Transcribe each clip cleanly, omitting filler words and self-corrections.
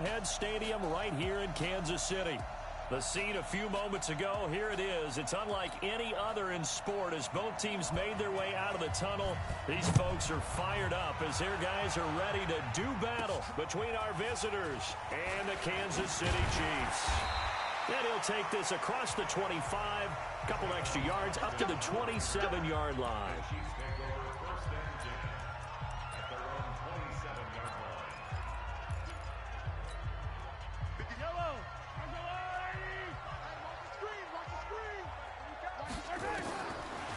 Arrowhead Stadium right here in Kansas City. The scene a few moments ago, here it is. It's unlike any other in sport as both teams made their way out of the tunnel. These folks are fired up as their guys are ready to do battle between our visitors and the Kansas City Chiefs. And he'll take this across the 25, a couple extra yards up to the 27-yard line.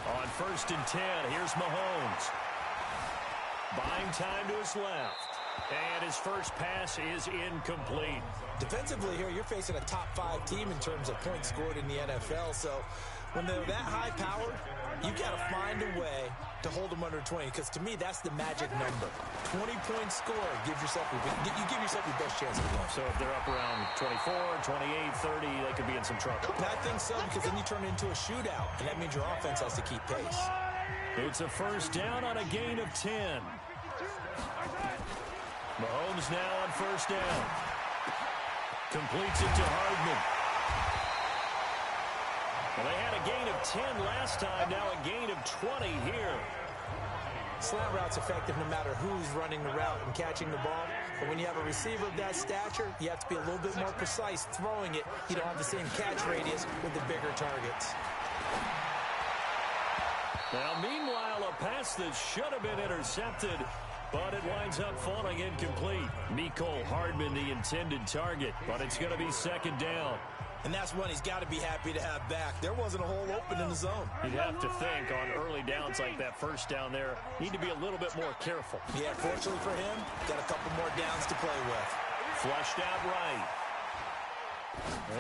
On 1st and 10, here's Mahomes. Buying time to his left. And his first pass is incomplete. Defensively here, you're facing a top 5 team in terms of points scored in the NFL. So when they're that high powered, you've got to find a way to hold them under 20. Because to me, that's the magic number. 20-point score gives yourself you give yourself your best chance to win. So if they're up around 24, 28, 30, they could be in some trouble. I think so, because then you turn it into a shootout, and that means your offense has to keep pace. It's a first down on a gain of 10. Mahomes now on first down. Completes it to Hardman. Well, they had a gain of 10 last time, now a gain of 20 here. Slant route's effective no matter who's running the route and catching the ball. But when you have a receiver of that stature, you have to be a little bit more precise throwing it. You don't have the same catch radius with the bigger targets. Now, meanwhile, a pass that should have been intercepted, but it winds up falling incomplete. Mecole Hardman, the intended target, but it's going to be second down. And that's one he's got to be happy to have back. There wasn't a hole open in the zone. You'd have to think on early downs like that first down there, need to be a little bit more careful. Yeah, fortunately for him, got a couple more downs to play with. Flushed out right.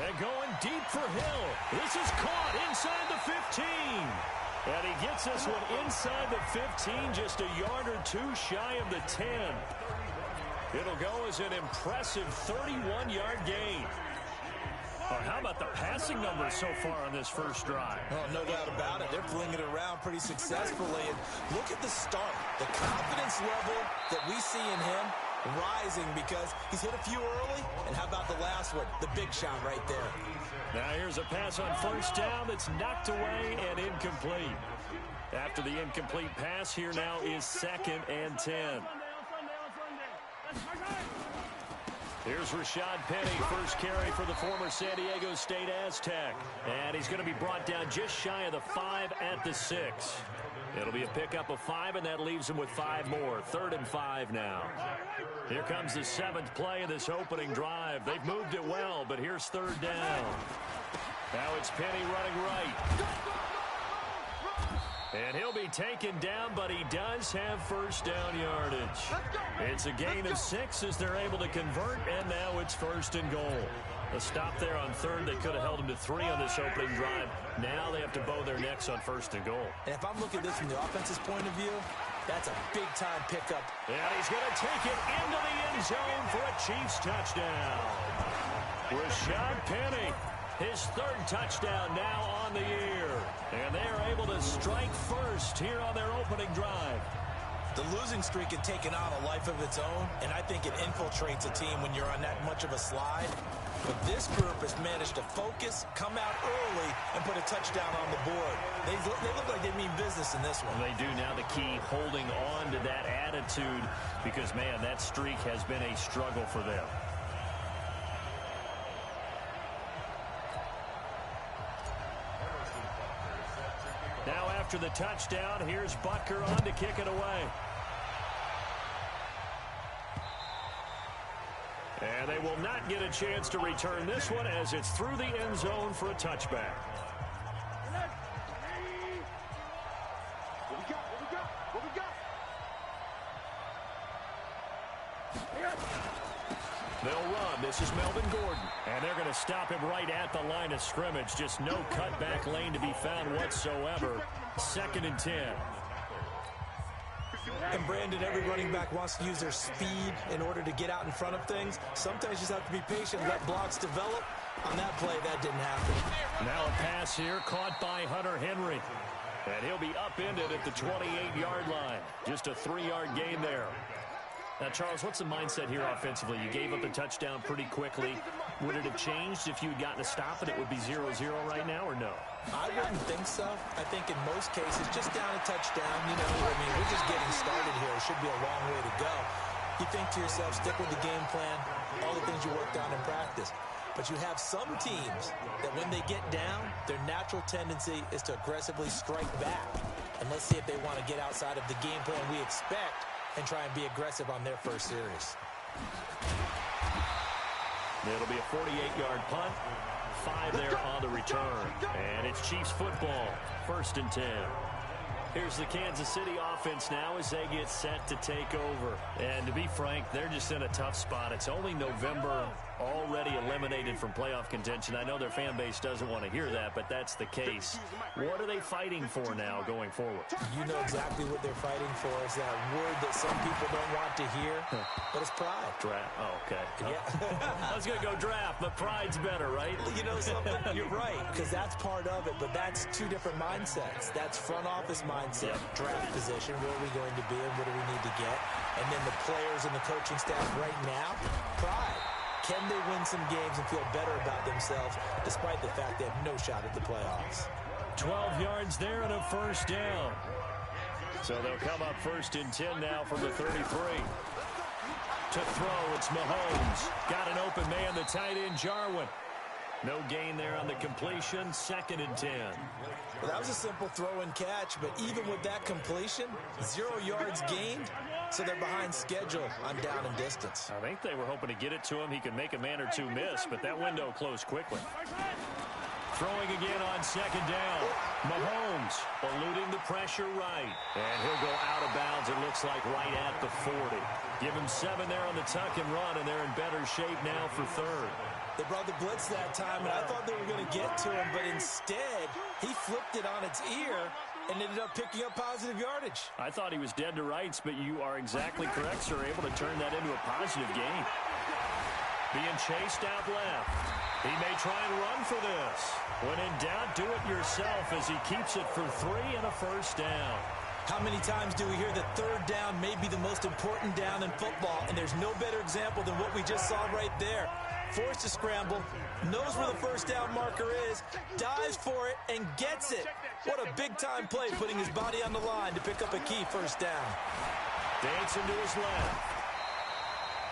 And going deep for Hill. This is caught inside the 15. And he gets this one inside the 15, just a yard or two shy of the 10. It'll go as an impressive 31-yard gain. How about the passing numbers so far on this first drive? Oh, no doubt about it. They're flinging it around pretty successfully. And look at the start. The confidence level that we see in him rising because he's hit a few early. And how about the last one? The big shot right there. Now here's a pass on first down that's knocked away and incomplete. After the incomplete pass, here now is 2nd and 10. Here's Rashad Penny, first carry for the former San Diego State Aztec. And he's going to be brought down just shy of the 5 at the 6. It'll be a pickup of 5, and that leaves him with 5 more. 3rd and 5 now. Here comes the 7th play of this opening drive. They've moved it well, but here's 3rd down. Now it's Penny running right. And he'll be taken down, but he does have first down yardage. It's a gain of 6 as they're able to convert, and now it's 1st and goal. A stop there on 3rd. They could have held him to 3 on this opening drive. Now they have to bow their necks on 1st and goal. And if I'm looking at this from the offense's point of view, that's a big-time pickup. And he's going to take it into the end zone for a Chiefs touchdown. Rashad Penny, his 3rd touchdown now on the year. And they are able to strike first here on their opening drive. The losing streak had taken on a life of its own, and I think it infiltrates a team when you're on that much of a slide. But this group has managed to focus, come out early, and put a touchdown on the board. They look like they mean business in this one. They do now. The key, holding on to that attitude, because, man, that streak has been a struggle for them. Now after the touchdown, here's Butker on to kick it away. And they will not get a chance to return this one as it's through the end zone for a touchback. They'll run. This is Melvin Gordon. And they're going to stop him right at the line of scrimmage. Just no cutback lane to be found whatsoever. 2nd and 10. And Brandon, every running back wants to use their speed in order to get out in front of things. Sometimes you just have to be patient, let blocks develop. On that play, that didn't happen. Now a pass here caught by Hunter Henry. And he'll be upended at the 28-yard line. Just a 3-yard gain there. Now, Charles, what's the mindset here offensively? You gave up the touchdown pretty quickly. Would it have changed if you had gotten a stop and it would be 0-0 right now, or no? I wouldn't think so. I think in most cases, just down a touchdown, you know, I mean, we're just getting started here. It should be a long way to go. You think to yourself, stick with the game plan, all the things you worked on in practice. But you have some teams that when they get down, their natural tendency is to aggressively strike back. And let's see if they want to get outside of the game plan we expect and try and be aggressive on their first series. It'll be a 48-yard punt. 5 there on the return. And it's Chiefs football. 1st and 10. Here's the Kansas City offense now as they get set to take over. And to be frank, they're just in a tough spot. It's only November, already eliminated from playoff contention. I know their fan base doesn't want to hear that, but that's the case. What are they fighting for now going forward? You know exactly what they're fighting for. Is that word that some people don't want to hear, but it's pride. Draft. Oh, okay. Yeah. I was going to go draft, but pride's better, right? You know something? You're right, because that's part of it, but that's two different mindsets. That's front office mindset, draft position, where are we going to be and what do we need to get? And then the players and the coaching staff right now, pride. Can they win some games and feel better about themselves despite the fact they have no shot at the playoffs? 12 yards there and a 1st down. So they'll come up 1st and 10 now from the 33. To throw, it's Mahomes. Got an open man, the tight end, Jarwin. No gain there on the completion. 2nd and 10. Well, that was a simple throw and catch, but even with that completion, 0 yards gained, so they're behind schedule on down and distance. I think they were hoping to get it to him. He could make a man or two miss, but that window closed quickly. Throwing again on 2nd down. Mahomes eluding the pressure right. And he'll go out of bounds, it looks like, right at the 40. Give him 7 there on the tuck and run, and they're in better shape now for 3rd. They brought the blitz that time, and I thought they were going to get to him, but instead, he flipped it on its ear and ended up picking up positive yardage. I thought he was dead to rights, but you are exactly correct, sir. Able to turn that into a positive gain. Being chased out left. He may try and run for this. When in doubt, do it yourself as he keeps it for 3 and a 1st down. How many times do we hear that 3rd down may be the most important down in football, and there's no better example than what we just saw right there. Forced to scramble, knows where the 1st down marker is, dives for it, and gets it. What a big-time play, putting his body on the line to pick up a key 1st down. Dancing to his left.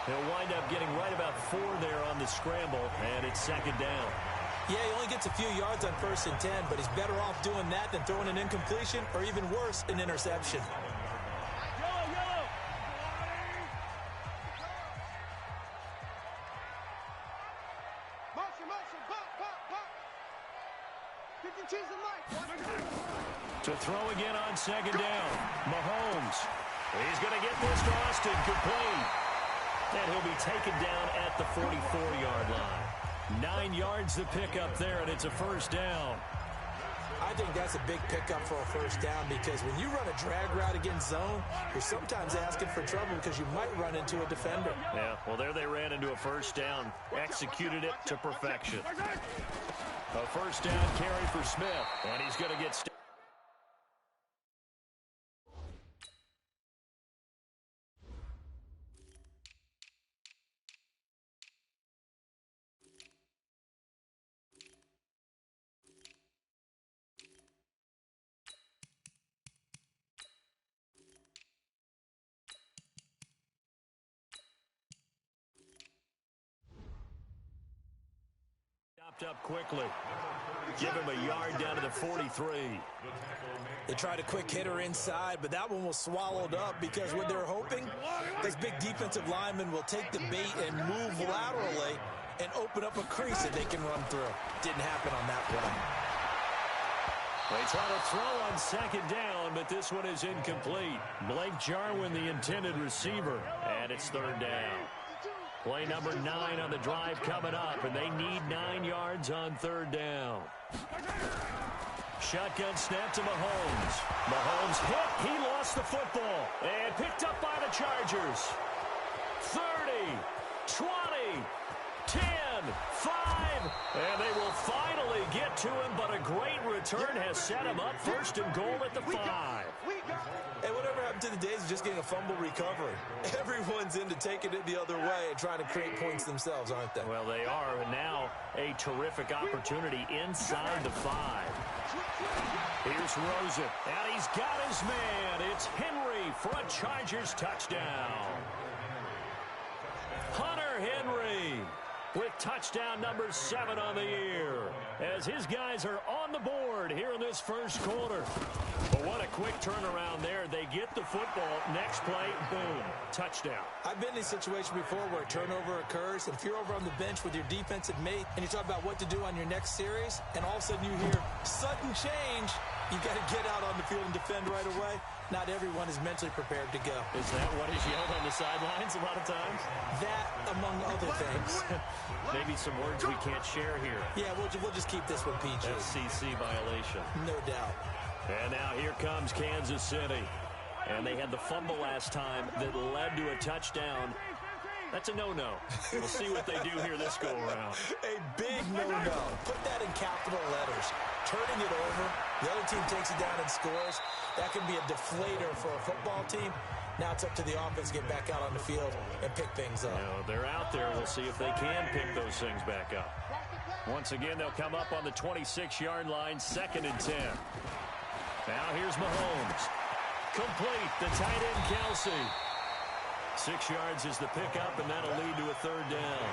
He'll wind up getting right about 4 there on the scramble, and it's 2nd down. Yeah, he only gets a few yards on 1st and 10, but he's better off doing that than throwing an incompletion, or even worse, an interception. To throw again on 2nd down. Mahomes. He's going to get this to Austin complete. And he'll be taken down at the 44-yard line. 9 yards to pick up there, and it's a 1st down. I think that's a big pickup for a 1st down, because when you run a drag route against zone, you're sometimes asking for trouble because you might run into a defender. Yeah, well, there they ran into a 1st down. Executed it to perfection. A 1st down carry for Smith, and he's going to get up quickly. Give him a yard down to the 43. They tried a quick hitter inside, but that one was swallowed up because what they're hoping, those big defensive linemen will take the bait and move laterally and open up a crease that they can run through. Didn't happen on that play. They try to throw on 2nd down, but this one is incomplete. Blake Jarwin, the intended receiver, and it's 3rd down. Play number 9 on the drive coming up, and they need 9 yards on 3rd down. Shotgun snap to Mahomes. Mahomes hit. He lost the football and picked up by the Chargers. 30, 20, 10, 5, and they will finally get to him, but a great return has set him up 1st and goal at the 5. Hey, whatever happened to the days of just getting a fumble recovery? Everyone's into taking it the other way and trying to create points themselves, aren't they? Well, they are. And now a terrific opportunity inside the 5. Here's Rosen, and he's got his man. It's Henry for a Chargers touchdown. Hunter Henry with touchdown number 7 on the year, as his guys are on the board here in this first quarter. But what a quick turnaround there. They get the football. Next play, boom, touchdown. I've been in a situation before where a turnover occurs, and if you're over on the bench with your defensive mate and you talk about what to do on your next series, and all of a sudden you hear sudden change, you got to get out on the field and defend right away. Not everyone is mentally prepared to go. Is that what is yelled on the sidelines a lot of times? That, among other things. Maybe some words we can't share here. Yeah, we'll just keep this one PG. FCC violation. No doubt. And now here comes Kansas City. And they had the fumble last time that led to a touchdown. That's a no-no. We'll see what they do here this go-around. A big no-no. Put that in capital letters. Turning it over. The other team takes it down and scores. That can be a deflator for a football team. Now it's up to the offense to get back out on the field and pick things up. You know, they're out there. We'll see if they can pick those things back up. Once again, they'll come up on the 26-yard line, 2nd and 10. Now here's Mahomes. Complete. The tight end, Kelsey. 6 yards is the pickup, and that'll lead to a 3rd down.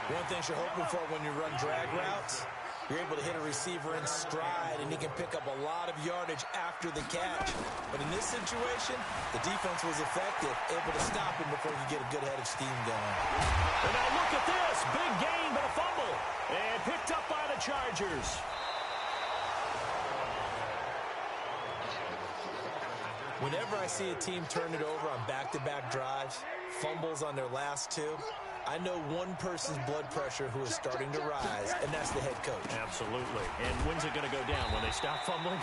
One thing you're hoping for when you run drag routes, you're able to hit a receiver in stride, and he can pick up a lot of yardage after the catch. But in this situation, the defense was effective, able to stop him before you get a good head of steam going. And now look at this. Big gain, but a fumble. And picked up by the Chargers. Whenever I see a team turn it over on back-to-back drives, fumbles on their last 2, I know one person's blood pressure who is starting to rise, and that's the head coach. Absolutely. And when's it going to go down? When they stop fumbling?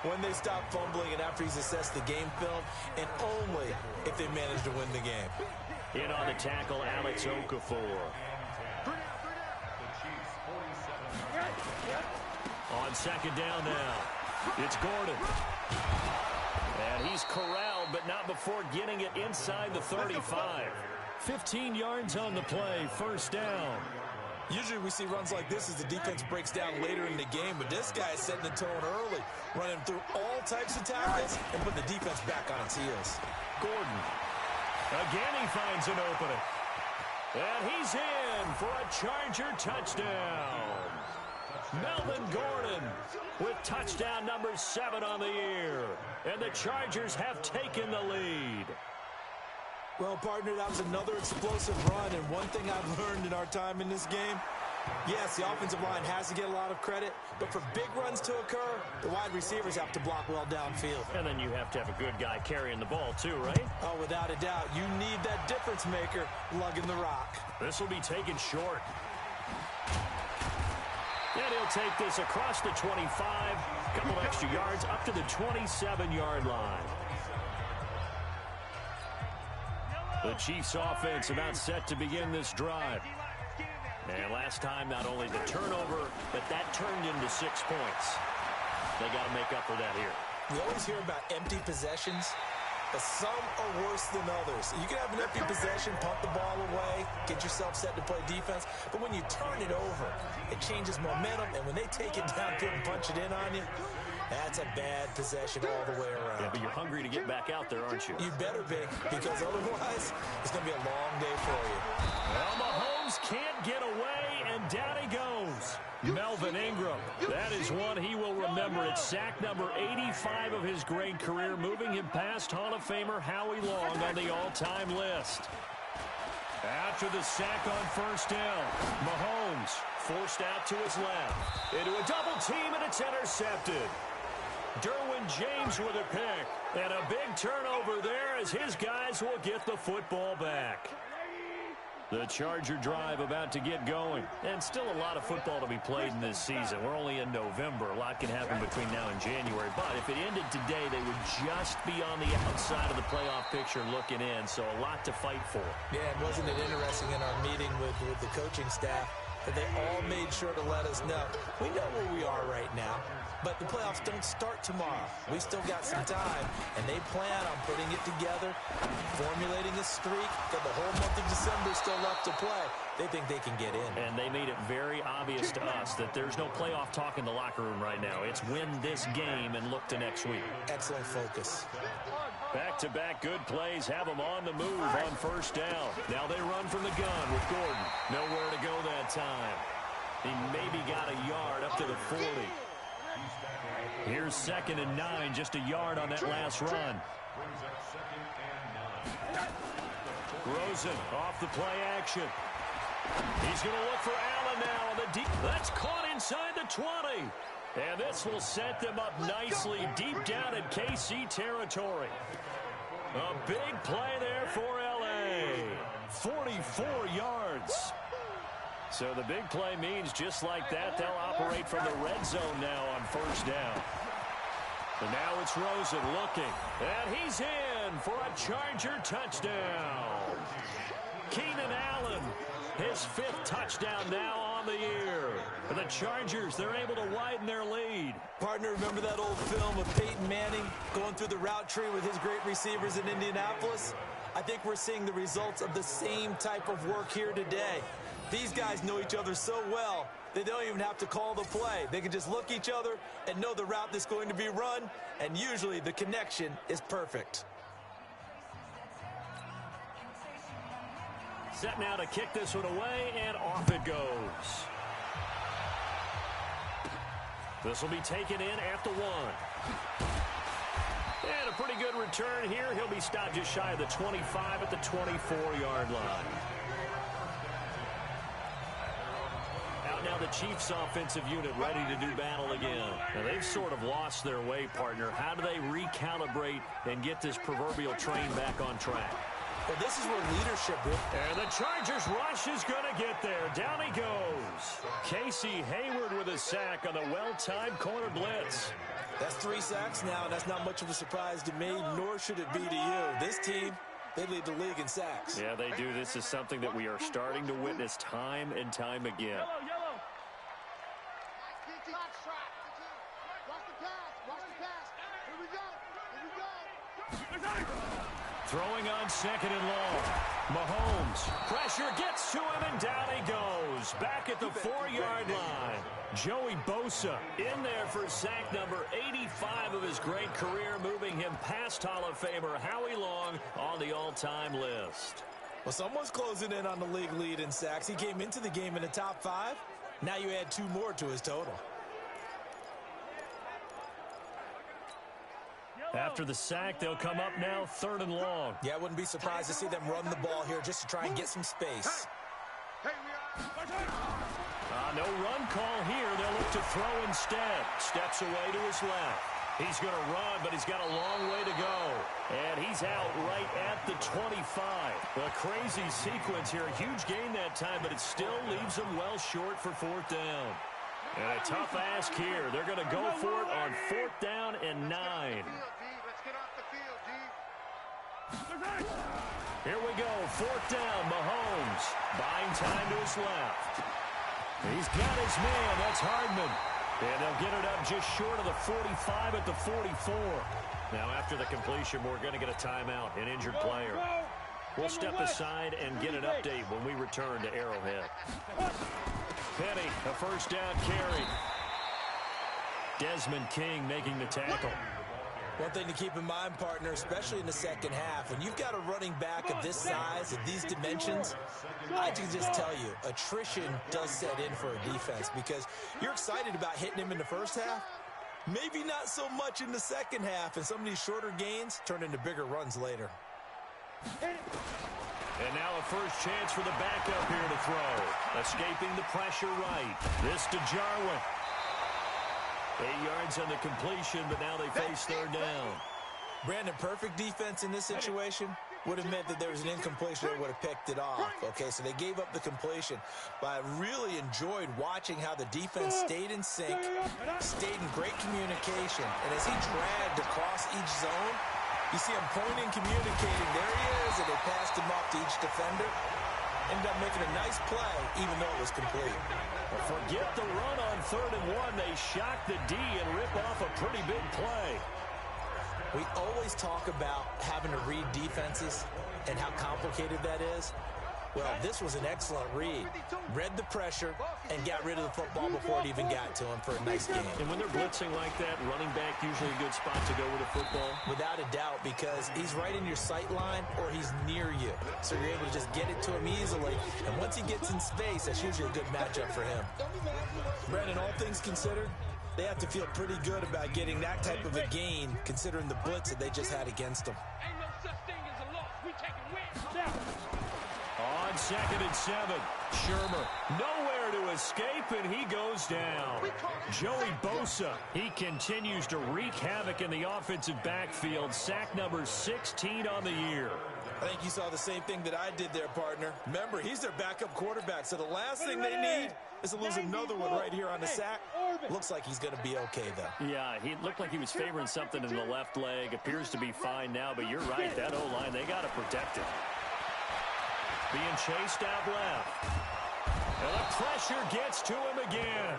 When they stop fumbling and after he's assessed the game film, and only if they manage to win the game. In on the tackle, Alex Okafor. On 2nd down now, it's Gordon. And he's corralled, but not before getting it inside the 35. 15 yards on the play, 1st down. Usually we see runs like this as the defense breaks down later in the game, but this guy is setting the tone early, running through all types of tackles and putting the defense back on its heels. Gordon. Again he finds an opening. And he's in for a Charger touchdown. Melvin Gordon with touchdown number 7 on the year. And the Chargers have taken the lead. Well, partner, that was another explosive run, and one thing I've learned in our time in this game, yes, the offensive line has to get a lot of credit, but for big runs to occur, the wide receivers have to block well downfield. And then you have to have a good guy carrying the ball too, right? Oh, without a doubt. You need that difference maker lugging the rock. This will be taken short. And he'll take this across the 25, a couple extra yards up to the 27-yard line. The Chiefs offense about set to begin this drive. And last time, not only the turnover, but that turned into 6 points. They got to make up for that here. We always hear about empty possessions, but some are worse than others. You can have an empty possession, pump the ball away, get yourself set to play defense, but when you turn it over, it changes momentum, and when they take it downfield and punch it in on you, that's a bad possession all the way around. Yeah, but you're hungry to get back out there, aren't you? You better be, because otherwise, it's going to be a long day for you. Well, Mahomes can't get away, and down he goes. Melvin Ingram. That is one he will remember. It's sack number 85 of his great career, moving him past Hall of Famer Howie Long on the all-time list. After the sack on 1st down, Mahomes forced out to his left. Into a double team, and it's intercepted. Derwin James with a pick. And a big turnover there as his guys will get the football back. The Charger drive about to get going. And still a lot of football to be played in this season. We're only in November. A lot can happen between now and January. But if it ended today, they would just be on the outside of the playoff picture looking in. So a lot to fight for. Yeah, and wasn't it interesting in our meeting with the coaching staff? but they all made sure to let us know. We know where we are right now, but the playoffs don't start tomorrow. We still got some time, and they plan on putting it together, formulating a streak. Got the whole month of December still left to play. They think they can get in. And they made it very obvious to us that there's no playoff talk in the locker room right now. It's win this game and look to next week. Excellent focus. Back-to-back good plays have them on the move on first down. Now they run from the gun with Gordon. Nowhere to go that time. He maybe got a yard up to the 40. Here's 2nd and 9, just a yard on that last run. Rosen off the play action. He's going to look for Allen now on the deep. That's caught inside the 20. And this will set them up nicely deep down in KC territory. A big play there for L.A. 44 yards. So the big play means just like that, they'll operate from the red zone now on first down. And now it's Rosen looking. And he's in for a Charger touchdown. Keenan Allen, his 5th touchdown now on the year. For the Chargers, they're able to widen their lead. Partner, remember that old film of Peyton Manning going through the route tree with his great receivers in Indianapolis? I think we're seeing the results of the same type of work here today. These guys know each other so well, they don't even have to call the play. They can just look each other and know the route that's going to be run, and usually the connection is perfect. Set now to kick this one away, and off it goes. This will be taken in at the 1. And a pretty good return here. He'll be stopped just shy of the 25 at the 24-yard line. Out now the Chiefs offensive unit ready to do battle again. Now they've sort of lost their way, partner. How do they recalibrate and get this proverbial train back on track? Well, this is where leadership is. And the Chargers rush is going to get there. Down he goes. Casey Hayward with a sack on the well-timed corner blitz. That's 3 sacks now. That's not much of a surprise to me, nor should it be to you. This team, they lead the league in sacks. Yeah, they do. This is something that we are starting to witness time and time again. Throwing on 2nd and long. Mahomes. Pressure gets to him, and down he goes. Back at the 4-yard line. Joey Bosa in there for sack number 85 of his great career, moving him past Hall of Famer Howie Long on the all-time list. Well, someone's closing in on the league lead in sacks. He came into the game in the top 5. Now you add 2 more to his total. After the sack, they'll come up now 3rd and long. Yeah, I wouldn't be surprised to see them run the ball here just to try and get some space. No run call here. They'll look to throw instead. Steps away to his left. He's going to run, but he's got a long way to go. And he's out right at the 25. A crazy sequence here. A huge gain that time, but it still leaves them well short for 4th down. And a tough ask here. They're going to go for it on 4th down and 9. Here we go. 4th down. Mahomes buying time to his left. He's got his man. That's Hardman. And they'll get it up just short of the 45 at the 44. Now after the completion, we're going to get a timeout, an injured player. We'll step aside and get an update when we return to Arrowhead. Penny, a 1st down carry. Desmond King making the tackle. One thing to keep in mind, partner, especially in the second half, when you've got a running back of this size, of these dimensions, I can just tell you, attrition does set in for a defense because you're excited about hitting him in the first half, maybe not so much in the second half, and some of these shorter gains turn into bigger runs later. And now a first chance for the backup here to throw. Escaping the pressure right. This to Jarwin. 8 yards on the completion, but now they face 3rd down. Brandon, perfect defense in this situation would have meant that there was an incompletion that would have picked it off. Okay, so they gave up the completion. But I really enjoyed watching how the defense stayed in sync, stayed in great communication. And as he dragged across each zone, you see him pointing, communicating. There he is, and they passed him off to each defender. ended up making a nice play, even though it was complete. Well, forget the run on 3rd and 1. They shock the D and rip off a pretty big play. We always talk about having to read defenses and how complicated that is. Well, this was an excellent read. Read the pressure and got rid of the football before it even got to him for a nice game. And when they're blitzing like that, running back usually a good spot to go with a football? Without a doubt, because he's right in your sight line or he's near you. So you're able to just get it to him easily. And once he gets in space, that's usually a good matchup for him. Brandon, all things considered, they have to feel pretty good about getting that type of a gain, considering the blitz that they just had against them. Ain't no such thing as a loss. We taking wins. On 2nd and 7, Shermer nowhere to escape, and he goes down. Joey Bosa, he continues to wreak havoc in the offensive backfield. Sack number 16 on the year. I think you saw the same thing that I did there, partner. Remember, he's their backup quarterback, so the last thing they need is to lose another one right here on the sack. Looks like he's going to be okay, though. Yeah, he looked like he was favoring something in the left leg. Appears to be fine now, but you're right, that O-line, they got to protect it. Being chased out left. And the pressure gets to him again.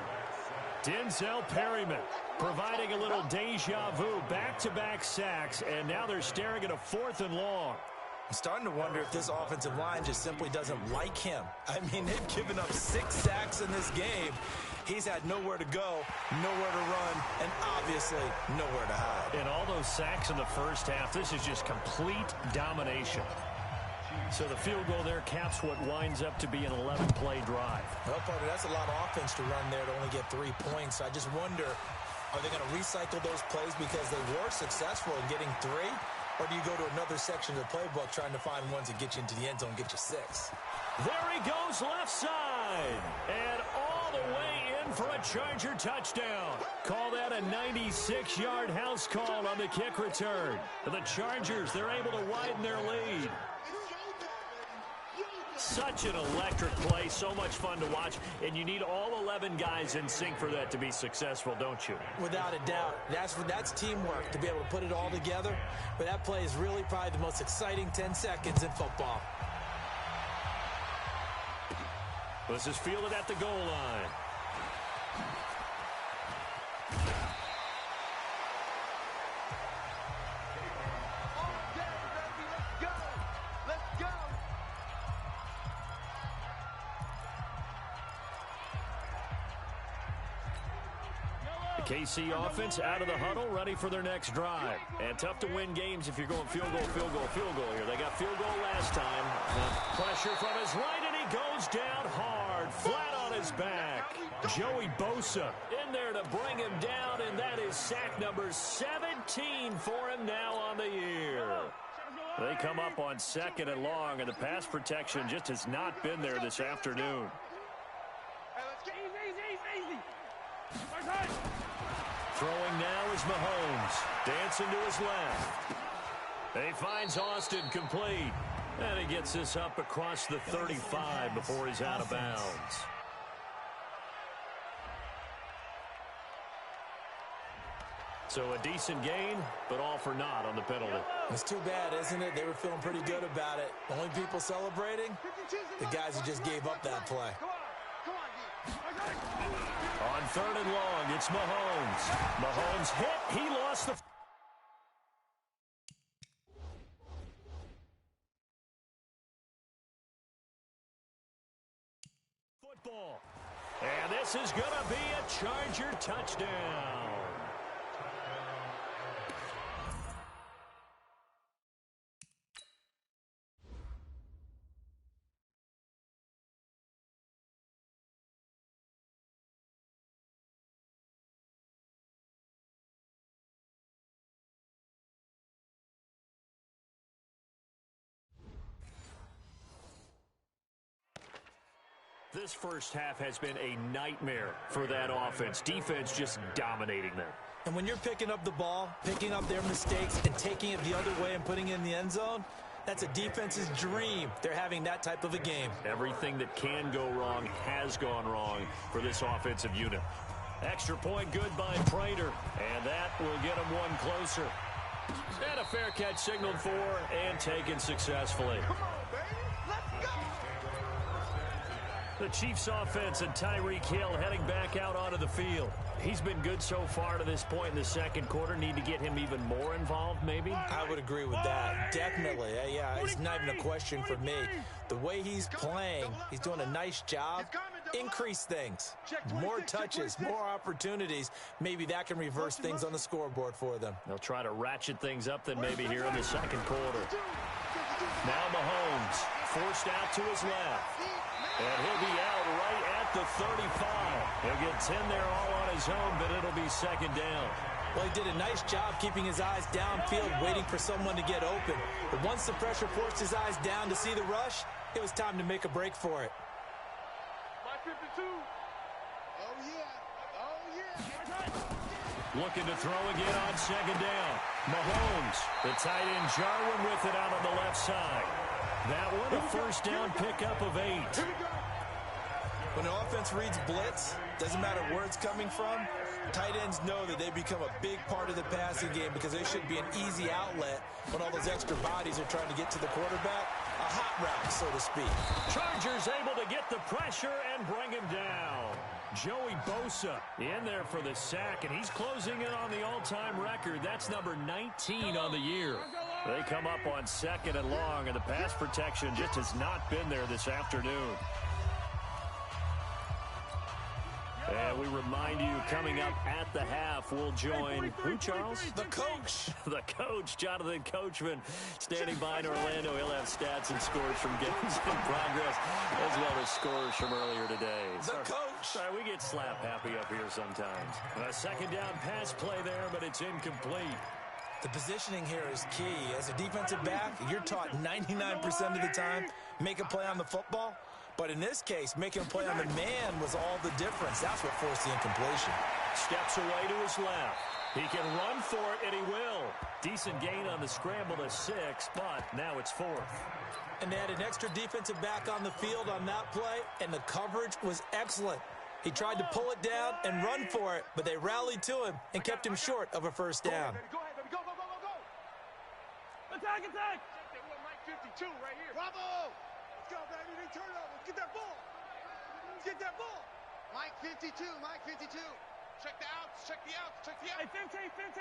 Denzel Perryman providing a little deja vu, back-to-back sacks, and now they're staring at a 4th and long. I'm starting to wonder if this offensive line just simply doesn't like him. I mean, they've given up 6 sacks in this game. He's had nowhere to go, nowhere to run, and obviously nowhere to hide. And all those sacks in the first half, this is just complete domination. So the field goal there caps what winds up to be an 11-play drive. Well, partner, that's a lot of offense to run there to only get 3 points. I just wonder, are they going to recycle those plays because they were successful in getting 3? Or do you go to another section of the playbook trying to find ones that get you into the end zone and get you 6? There he goes left side. And all the way in for a Charger touchdown. Call that a 96-yard house call on the kick return. The Chargers, they're able to widen their lead. Such an electric play, so much fun to watch, and you need all 11 guys in sync for that to be successful, don't you? Without a doubt. That's teamwork, to be able to put it all together. But that play is really probably the most exciting 10 seconds in football. This is fielded at the goal line. KC offense out of the huddle, ready for their next drive. And tough to win games if you're going field goal, field goal, field goal here. They got field goal last time. Pressure from his right, and he goes down hard, flat on his back. Joey Bosa in there to bring him down, and that is sack number 17 for him now on the year. They come up on 2nd and long, and the pass protection just has not been there this afternoon. Throwing now is Mahomes. Dancing to his left. He finds Austin complete. And he gets this up across the 35 before he's out of bounds. So a decent gain, but all for naught on the penalty. It's too bad, isn't it? They were feeling pretty good about it. The only people celebrating, the guys who just gave up that play. On 3rd and long, it's Mahomes. Mahomes hit. He lost the football. And this is going to be a Charger touchdown. This first half has been a nightmare for that offense. Defense just dominating them. And when you're picking up the ball, picking up their mistakes, and taking it the other way and putting it in the end zone, that's a defense's dream. They're having that type of a game. Everything that can go wrong has gone wrong for this offensive unit. Extra point good by Prater, and that will get him one closer. And a fair catch signaled for and taken successfully. Come on, baby. Let's go. The Chiefs offense and Tyreek Hill heading back out onto the field. He's been good so far to this point in the second quarter. Need to get him even more involved, maybe? I would agree with that. Definitely. Yeah, it's not even a question for me. The way he's playing, he's doing a nice job. Increase things. More touches, more opportunities. Maybe that can reverse things on the scoreboard for them. They'll try to ratchet things up then maybe here in the second quarter. Now Mahomes forced out to his left. And he'll be out right at the 35. He'll get 10 there all on his own, but it'll be second down. Well, he did a nice job keeping his eyes downfield, waiting for someone to get open. But once the pressure forced his eyes down to see the rush, it was time to make a break for it. 52. Oh, yeah. Oh, yeah. Looking to throw again on second down. Mahomes, the tight end Jarwin with it out on the left side. That one a first down pickup of 8. When an offense reads blitz, doesn't matter where it's coming from, tight ends know that they become a big part of the passing game because they should be an easy outlet when all those extra bodies are trying to get to the quarterback. A hot route, so to speak. Chargers able to get the pressure and bring him down. Joey Bosa in there for the sack, and he's closing in on the all-time record. That's number 19 on the year. They come up on second and long, and the pass protection just has not been there this afternoon. And we remind you, coming up at the half, we'll join who, Charles? The coach. The coach, Jonathan Coachman, standing by in Orlando. He'll have stats and scores from games in progress, as well as scores from earlier today. The coach. Sorry, we get slap happy up here sometimes. And a second down pass play there, but it's incomplete. The positioning here is key. As a defensive back, you're taught 99% of the time, make a play on the football. But in this case, making a play on the man was all the difference. That's what forced the incompletion. Steps away to his left. He can run for it, and he will. Decent gain on the scramble to 6, but now it's 4th. And they had an extra defensive back on the field on that play, and the coverage was excellent. He tried to pull it down and run for it, but they rallied to him and kept him short of a first down. Go ahead, baby. Go. Attack. Check that Mike 52 right here. Bravo. Let's go, baby. They turn over. Get that ball. Mike 52. Check the outs. Check the outs. Hey, 15. That's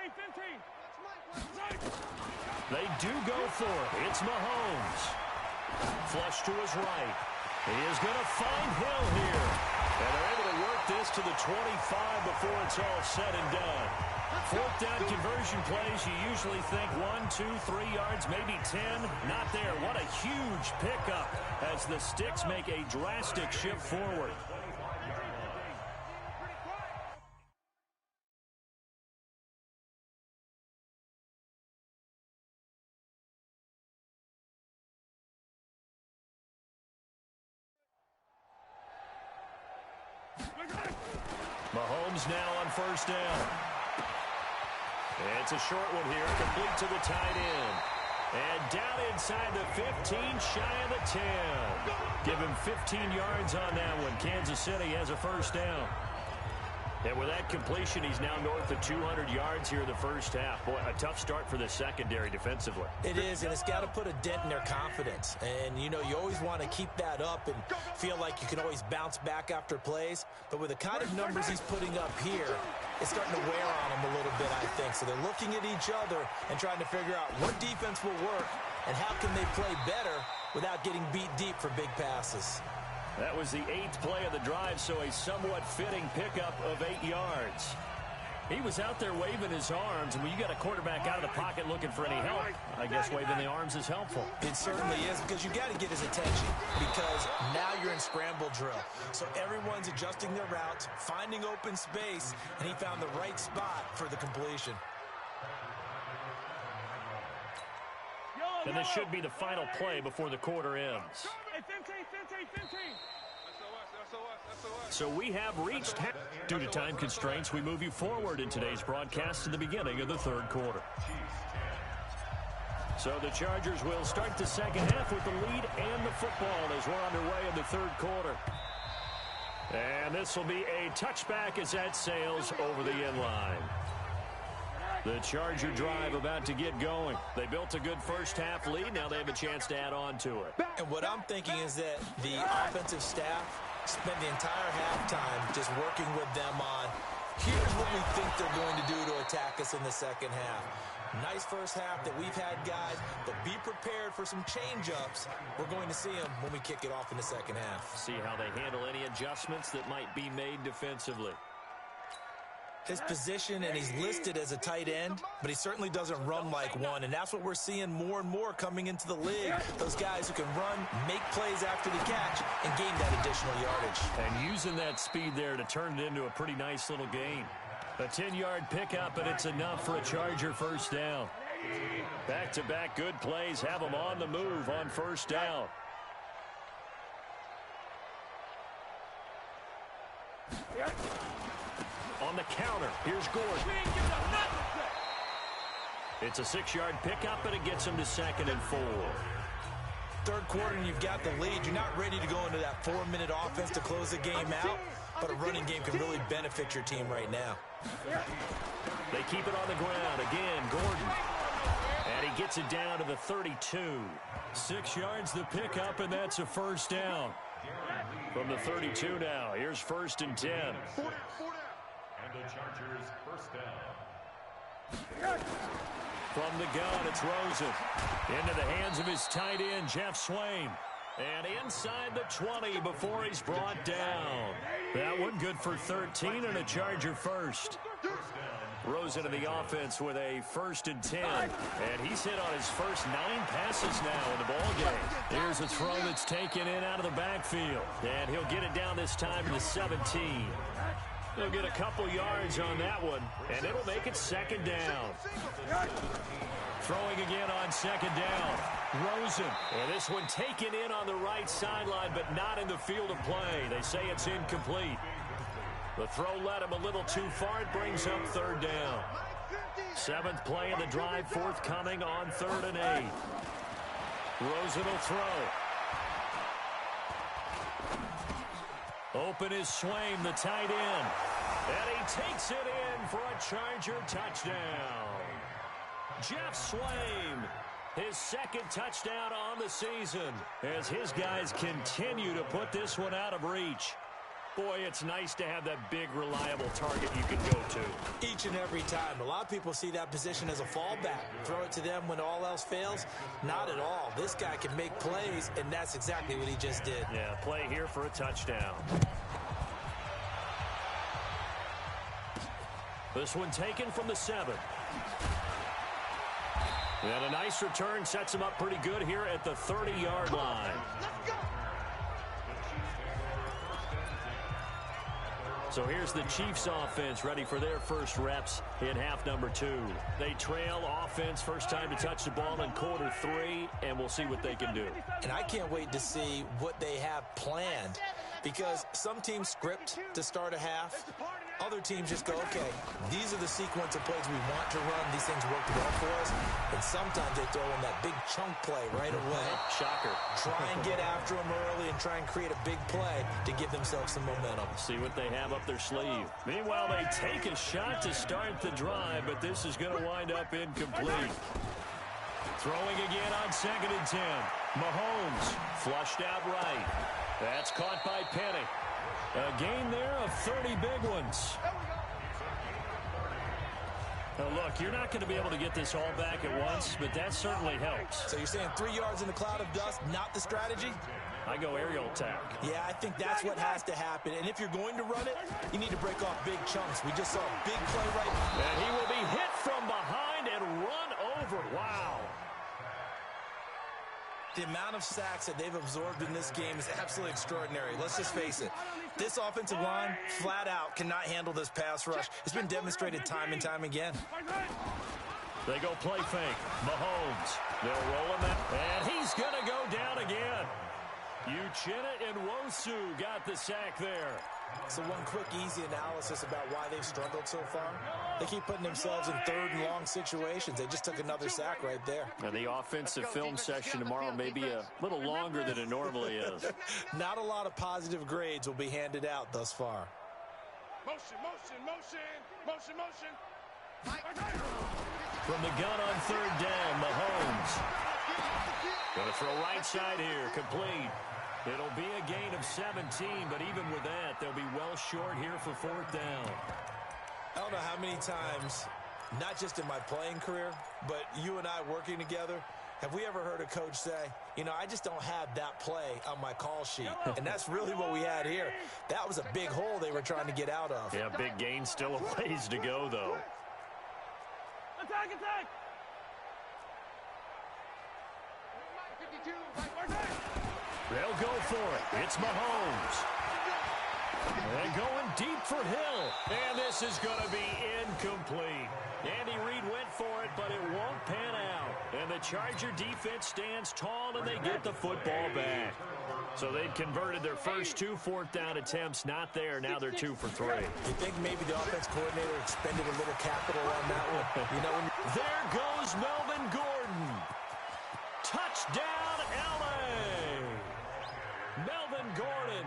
Mike. They do go for it. It's Mahomes. Flush to his right. He is going to find Hill here. And they're able to work this to the 25 before it's all said and done. 4th down conversion plays, you usually think 1, 2, 3 yards, maybe 10. Not there. What a huge pickup as the Sticks make a drastic shift forward. Mahomes now on first down. It's a short one here, complete to the tight end. And down inside the 15, shy of the 10. Give him 15 yards on that one. Kansas City has a first down. And with that completion, he's now north of 200 yards here in the first half. Boy, a tough start for the secondary defensively. It is, and it's got to put a dent in their confidence. And, you know, you always want to keep that up and feel like you can always bounce back after plays. But with the kind of numbers he's putting up here, it's starting to wear on them a little bit, I think. So they're looking at each other and trying to figure out what defense will work and how can they play better without getting beat deep for big passes. That was the 8th play of the drive, so a somewhat fitting pickup of 8 yards. He was out there waving his arms, and when you got a quarterback out of the pocket looking for any help, I guess waving the arms is helpful. It certainly is, because you got to get his attention, because now you're in scramble drill. So everyone's adjusting their routes, finding open space, and he found the right spot for the completion. And this should be the final play before the quarter ends. Hey, 15. So we have reached half. Due to time constraints, we move you forward in today's broadcast to the beginning of the third quarter. So the Chargers will start the second half with the lead and the football as we're underway in the third quarter. And this will be a touchback as that sails over the end line. The Charger drive about to get going. They built a good first half lead. Now they have a chance to add on to it. And what I'm thinking is that the offensive staff Spend the entire halftime just working with them on, here's what we think they're going to do to attack us in the second half. Nice first half that we've had, guys, but be prepared for some change-ups. We're going to see them when we kick it off in the second half. See how they handle any adjustments that might be made defensively. His position, and he's listed as a tight end, but he certainly doesn't run like one, and that's what we're seeing more and more coming into the league. Those guys who can run, make plays after the catch, and gain that additional yardage. And using that speed there to turn it into a pretty nice little gain. A 10-yard pickup, and it's enough for a Charger first down. Back-to-back good plays have them on the move on first down. On the counter, here's Gordon. It's a 6-yard pickup, and it gets him to 2nd and 4. Third quarter, and you've got the lead. You're not ready to go into that 4-minute offense to close the game out, but a running game can really benefit your team right now. They keep it on the ground. Again, Gordon. And he gets it down to the 32. 6 yards the pickup, and that's a first down. From the 32 now, here's 1st and 10. And the Chargers first down. From the gun, it's Rosen. Into the hands of his tight end, Jeff Swain. And inside the 20 before he's brought down. That one good for 13 and a Charger first. Rosen in the offense with a 1st and 10. And he's hit on his first 9 passes now in the ballgame. Here's a throw that's taken in out of the backfield. And he'll get it down this time to the 17. He'll get a couple yards on that one, and it'll make it 2nd down. Throwing again on 2nd down. Rosen. And this one taken in on the right sideline, but not in the field of play. They say it's incomplete. The throw led him a little too far. It brings up 3rd down. 7th play of the drive forthcoming on 3rd and 8. Rosen will throw. Open is Swain, the tight end. And he takes it in for a Charger touchdown. Jeff Swain, his 2nd touchdown on the season, as his guys continue to put this one out of reach. Boy, it's nice to have that big, reliable target you can go to. Each and every time. A lot of people see that position as a fallback. Throw it to them when all else fails. Not at all. This guy can make plays, and that's exactly what he just did. Yeah, play here for a touchdown. This one taken from the 7. And a nice return sets him up pretty good here at the 30-yard line. So here's the Chiefs offense ready for their first reps in half number 2. They trail offense first time to touch the ball in quarter 3, and we'll see what they can do. And I can't wait to see what they have planned, because some teams script to start a half. Other teams just go, okay, these are the sequence of plays we want to run. These things worked well for us. And sometimes they throw in that big chunk play right away. Shocker. Try and get after them early and try and create a big play to give themselves some momentum. See what they have up their sleeve. Meanwhile, they take a shot to start the drive, but this is going to wind up incomplete. Throwing again on 2nd and 10. Mahomes flushed out right. That's caught by Penny. A gain there of 30 big ones. Now, look, you're not going to be able to get this all back at once, but that certainly helps. So you're saying 3 yards in a cloud of dust, not the strategy? I go aerial attack. Yeah, I think that's what has to happen. And if you're going to run it, you need to break off big chunks. We just saw a big play right now. And he will be hit from behind and run over. Wow. The amount of sacks that they've absorbed in this game is absolutely extraordinary. Let's just face it. This offensive line, flat out, cannot handle this pass rush. It's been demonstrated time and time again. They go play fake. Mahomes. They'll roll him in. And he's going to go down again. Uchenna and Wosu got the sack there. So one quick, easy analysis about why they've struggled so far. They keep putting themselves in 3rd and long situations. They just took another sack right there. And the offensive film session tomorrow may be a little longer than it normally is. Not a lot of positive grades will be handed out thus far. Motion, motion, motion, motion, motion. From the gun on 3rd down, Mahomes. Going to throw right side here, complete. It'll be a gain of 17, but even with that, they'll be well short here for fourth down. I don't know how many times, not just in my playing career, but you and I working together, have we ever heard a coach say, you know, I just don't have that play on my call sheet. And that's really what we had here. That was a big hole they were trying to get out of. Yeah, big gain, still a ways to go, though. Attack, attack! They'll go for it. It's Mahomes. And going deep for Hill. And this is going to be incomplete. Andy Reid went for it, but it won't pan out. And the Charger defense stands tall, and they get the football back. So they've converted their first 2 fourth-down attempts. Not there. Now they're 2 for 3. You think maybe the offense coordinator expended a little capital on that one? You know, there goes Melvin Gordon. Touchdown, L.A. Melvin Gordon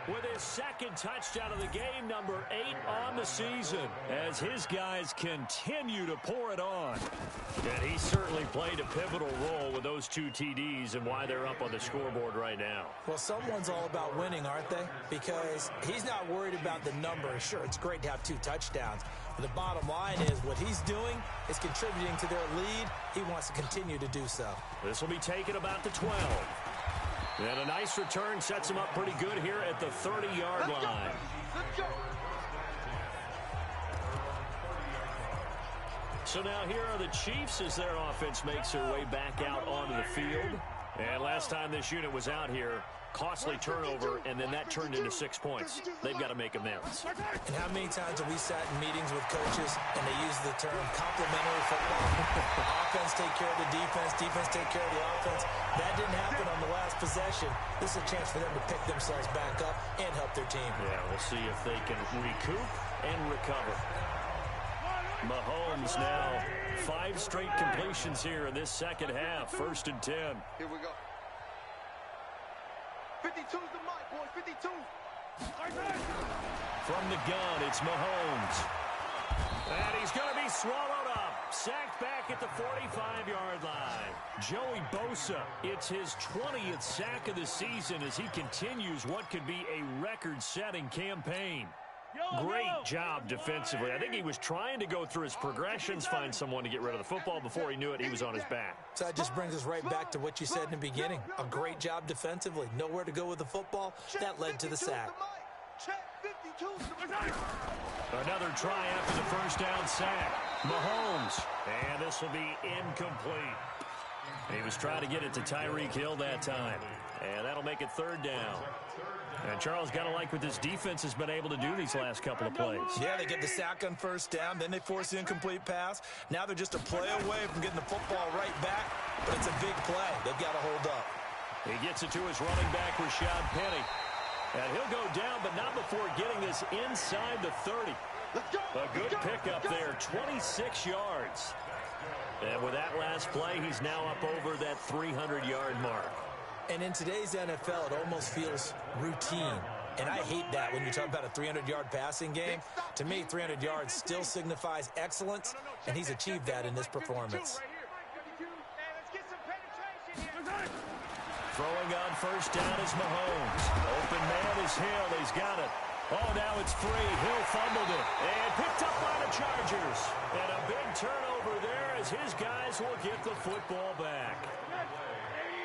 with his second touchdown of the game, number 8 on the season, as his guys continue to pour it on. And he certainly played a pivotal role with those 2 TDs and why they're up on the scoreboard right now. Well, someone's all about winning, aren't they? Because he's not worried about the number. Sure, it's great to have 2 touchdowns. But the bottom line is what he's doing is contributing to their lead. He wants to continue to do so. This will be taken about the 12. And a nice return sets him up pretty good here at the 30-yard line. Let's go. So now here are the Chiefs as their offense makes their way back out onto the field. And last time this unit was out here, costly turnover, and then that turned into 6 points. They've got to make amends. And how many times have we sat in meetings with coaches and they use the term complementary football? Offense take care of the defense, defense take care of the offense. That didn't happen on the last possession. This is a chance for them to pick themselves back up and help their team. Yeah, we'll see if they can recoup and recover. Mahomes now 5 straight completions here in this second half. 1st and 10. Here we go. 52's the mic, boys. 52. From the gun, it's Mahomes. And he's going to be swallowed up. Sacked back at the 45-yard line. Joey Bosa, it's his 20th sack of the season as he continues what could be a record-setting campaign. Great job defensively. I think he was trying to go through his progressions, find someone to get rid of the football. Before he knew it, he was on his back. So that just brings us right back to what you said in the beginning. A great job defensively. Nowhere to go with the football. That led to the sack. Another try after the first down sack. Mahomes. And this will be incomplete. He was trying to get it to Tyreek Hill that time. And that'll make it 3rd down. And Charles, got to like what this defense has been able to do these last couple of plays. Yeah, they get the sack on 1st down, then they force the incomplete pass. Now they're just a play away from getting the football right back, but it's a big play. They've got to hold up. He gets it to his running back, Rashad Penny. And he'll go down, but not before getting this inside the 30. A good pickup there, 26 yards. And with that last play, he's now up over that 300-yard mark. And in today's NFL, it almost feels routine. And I hate that when you talk about a 300-yard passing game. To me, 300 yards still signifies excellence, and he's achieved that in this performance. Throwing on 1st down is Mahomes. Open man is Hill. He's got it. Oh, now it's free. Hill fumbled it. And picked up by the Chargers. And a big turnover there as his guys will get the football back.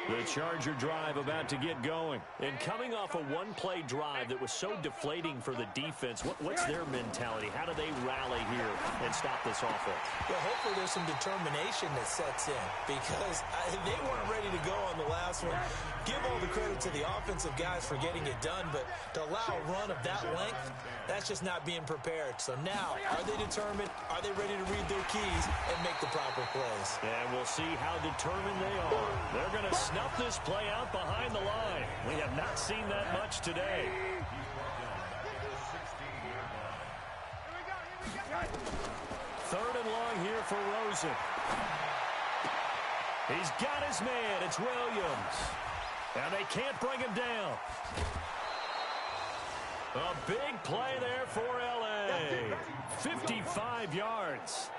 The Charger drive about to get going. And coming off a one-play drive that was so deflating for the defense, what's their mentality? How do they rally here and stop this offense? Well, hopefully there's some determination that sets in because they weren't ready to go on the last one. Give all the credit to the offensive guys for getting it done, but to allow a run of that length, that's just not being prepared. So now, are they determined? Are they ready to read their keys and make the proper plays? And we'll see how determined they are. They're going to snuff this play out behind the line. We have not seen that much today. Third and long here for Rosen. He's got his man. It's Williams. And they can't bring him down. A big play there for L.A. 55 yards.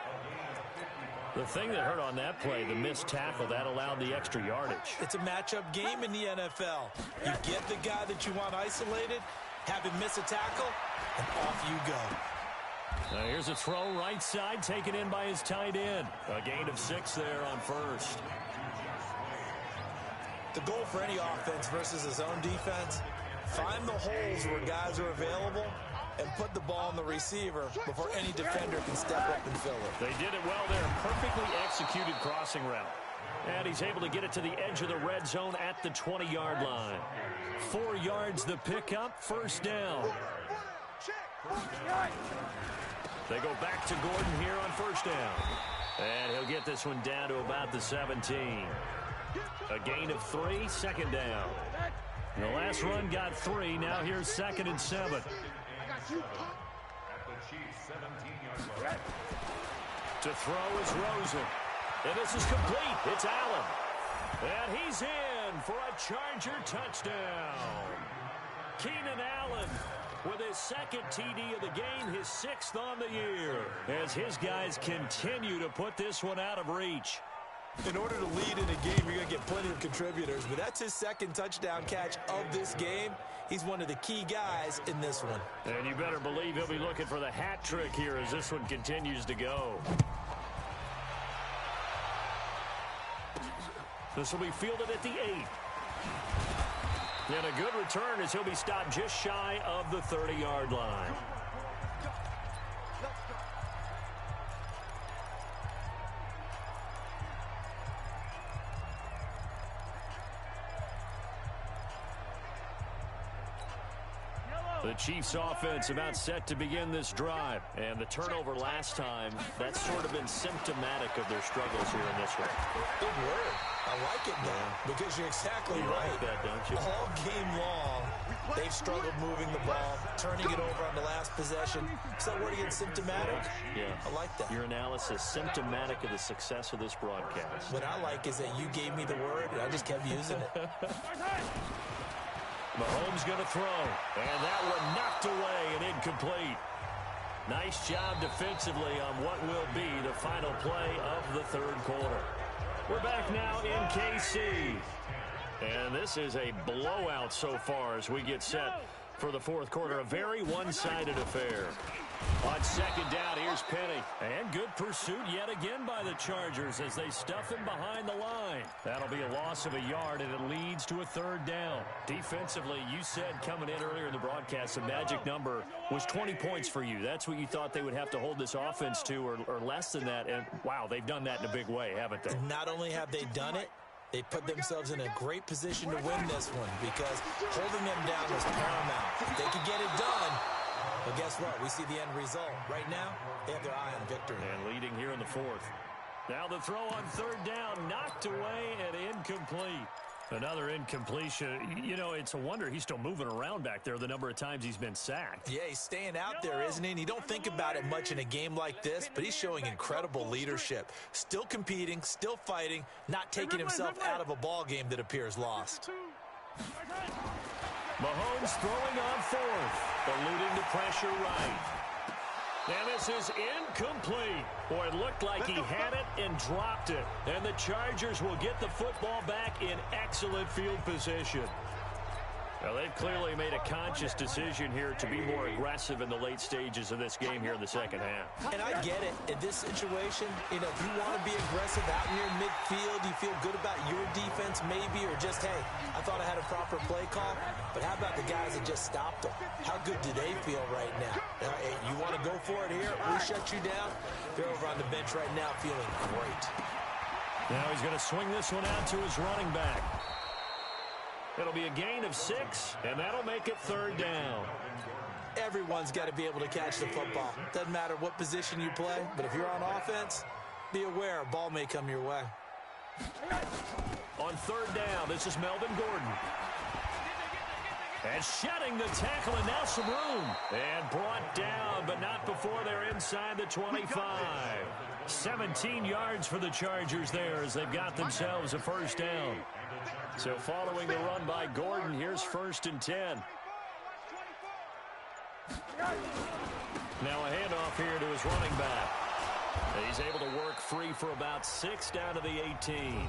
The thing that hurt on that play, the missed tackle, that allowed the extra yardage. It's a matchup game in the NFL. You get the guy that you want isolated, have him miss a tackle, and off you go. Now here's a throw right side, taken in by his tight end. A gain of 6 there on first. The goal for any offense versus his own defense, find the holes where guys are available and put the ball on the receiver before any defender can step up and fill it. They did it well there. Perfectly executed crossing route. And he's able to get it to the edge of the red zone at the 20-yard line. 4 yards the pickup, first down. They go back to Gordon here on first down. And he'll get this one down to about the 17. A gain of 3, second down. The last run got 3. Now here's 2nd and 7. At the Chiefs' 17-yard line. To throw is Rosen. And this is complete. It's Allen. And he's in for a Charger touchdown. Keenan Allen with his 2nd TD of the game, his 6th on the year, as his guys continue to put this one out of reach. In order to lead in a game, you're going to get plenty of contributors, but that's his 2nd touchdown catch of this game. He's one of the key guys in this one. And you better believe he'll be looking for the hat trick here as this one continues to go. This will be fielded at the 8. And a good return as he'll be stopped just shy of the 30-yard line. The Chiefs offense about set to begin this drive. And the turnover last time, that's sort of been symptomatic of their struggles here in this one. Big word. I like it now because you're exactly right. Like that, don't you? All game long, they've struggled moving the ball, turning it over on the last possession. Is that word again, symptomatic? Yeah. I like that. Your analysis, symptomatic of the success of this broadcast. What I like is that you gave me the word, and I just kept using it. Mahomes going to throw, and that one knocked away and incomplete. Nice job defensively on what will be the final play of the 3rd quarter. We're back now in KC. And this is a blowout so far as we get set for the 4th quarter. A very one-sided affair. On 2nd down, here's Penny. And good pursuit yet again by the Chargers as they stuff him behind the line. That'll be a loss of a yard, and it leads to a 3rd down. Defensively, you said coming in earlier in the broadcast, the magic number was 20 points for you. That's what you thought they would have to hold this offense to, or less than that. And, wow, they've done that in a big way, haven't they? Not only have they done it, they put themselves in a great position to win this one because holding them down was paramount. If they could get it done, but guess what? We see the end result. Right now, they have their eye on victory. And leading here in the 4th. Now the throw on 3rd down, knocked away and incomplete. Another incompletion. You know, it's a wonder he's still moving around back there the number of times he's been sacked. Yeah, he's staying out there, isn't he? And you don't think about it much in a game like this, but he's showing incredible leadership. Still competing, still fighting, not taking himself out of a ball game that appears lost. Mahomes throwing on 4th, eluding the pressure right. And this is incomplete. Boy, it looked like he had it and dropped it. And the Chargers will get the football back in excellent field position. Now, they've clearly made a conscious decision here to be more aggressive in the late stages of this game here in the 2nd half. And I get it. In this situation, you know, if you want to be aggressive out near midfield, you feel good about your defense maybe, or just, hey, I thought I had a proper play call. But how about the guys that just stopped them? How good do they feel right now? Hey, you want to go for it here? We shut you down. They're over on the bench right now feeling great. Now he's going to swing this one out to his running back. It'll be a gain of 6, and that'll make it 3rd down. Everyone's got to be able to catch the football. Doesn't matter what position you play, but if you're on offense, be aware a ball may come your way. On 3rd down, this is Melvin Gordon. And shedding the tackle, and now some room. And brought down, but not before they're inside the 25. 17 yards for the Chargers there as they've got themselves a 1st down. So following the run by Gordon, here's 1st and 10. Now a handoff here to his running back. He's able to work free for about 6 down to the 18.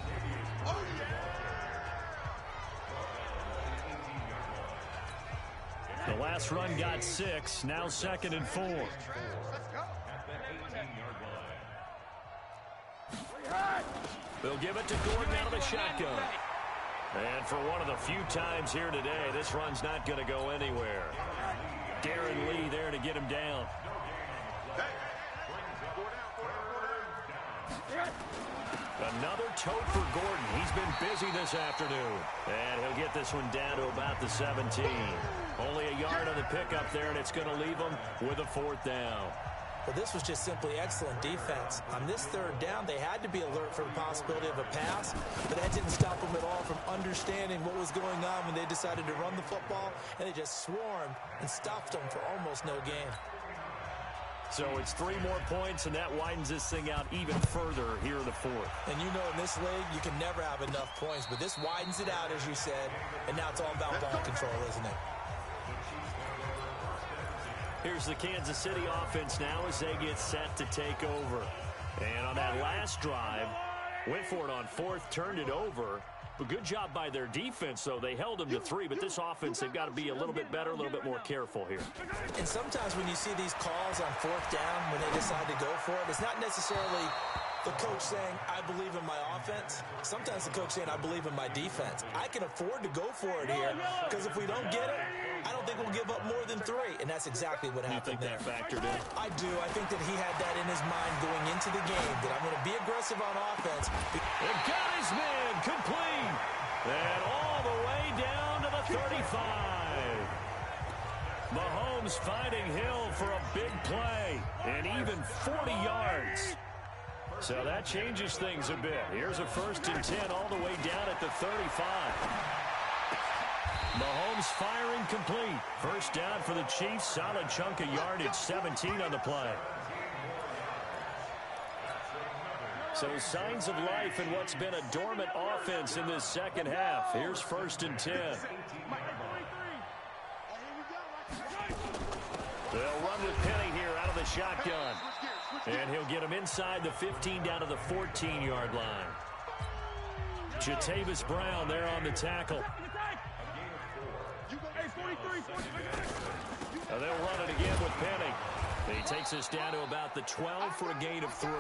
The last run got 6, now 2nd and 4. They'll give it to Gordon out of the shotgun. And for one of the few times here today, this run's not going to go anywhere. Darren Lee there to get him down. Another tote for Gordon. He's been busy this afternoon. And he'll get this one down to about the 17. Only a yard on the pickup there, and it's going to leave him with a 4th down. Well, this was just simply excellent defense. On this 3rd down, they had to be alert for the possibility of a pass, but that didn't stop them at all from understanding what was going on when they decided to run the football, and they just swarmed and stopped them for almost no gain. So it's 3 more points, and that widens this thing out even further here in the 4th. And you know in this league, you can never have enough points, but this widens it out, as you said, and now it's all about ball control, isn't it? Here's the Kansas City offense now as they get set to take over. And on that last drive, went for it on 4th, turned it over. But good job by their defense, though. They held them to 3, but this offense, they've got to be a little bit better, a little bit more careful here. And sometimes when you see these calls on 4th down, when they decide to go for it, it's not necessarily the coach saying, I believe in my offense. Sometimes the coach saying, I believe in my defense. I can afford to go for it here, because if we don't get it, I don't think we'll give up more than 3. And that's exactly what happened there. You think that factored in? I do. I think that he had that in his mind going into the game, that I'm going to be aggressive on offense. It got his man complete. And all the way down to the 35. Mahomes finding Hill for a big play. And even 40 yards. So that changes things a bit. Here's a 1st and 10 all the way down at the 35. Mahomes firing complete. 1st down for the Chiefs. Solid chunk of yardage. 17 on the play. So signs of life in what's been a dormant offense in this 2nd half. Here's 1st and 10. They'll run with Penny here out of the shotgun. And he'll get him inside the 15 down to the 14-yard line. Jatavis Brown there on the tackle. Now they'll run it again with Penny. He takes us down to about the 12 for a gain of 3.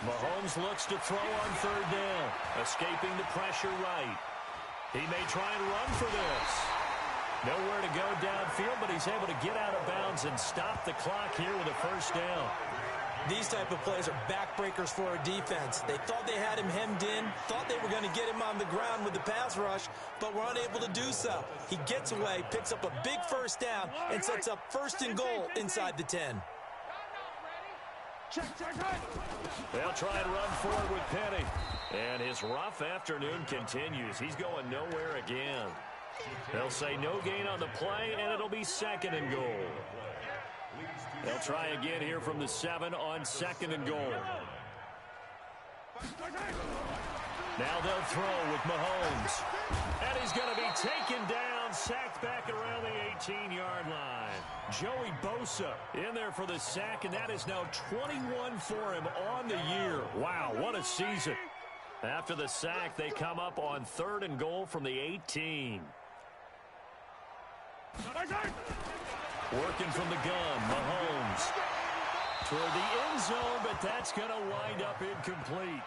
Mahomes looks to throw on 3rd down, escaping the pressure right. He may try and run for this. Nowhere to go downfield, but he's able to get out of bounds and stop the clock here with a 1st down. These type of plays are backbreakers for a defense. They thought they had him hemmed in, thought they were going to get him on the ground with the pass rush, but were unable to do so. He gets away, picks up a big 1st down, and sets up 1st and goal inside the 10. They'll try and run forward with Penny. And his rough afternoon continues. He's going nowhere again. They'll say no gain on the play, and it'll be 2nd and goal. They'll try again here from the 7 on 2nd and goal. Now they'll throw with Mahomes. And he's going to be taken down, sacked back around the 18-yard line. Joey Bosa in there for the sack, and that is now 21 for him on the year. Wow, what a season. After the sack, they come up on 3rd and goal from the 18. Working from the gun, Mahomes. Toward the end zone, but that's going to wind up incomplete.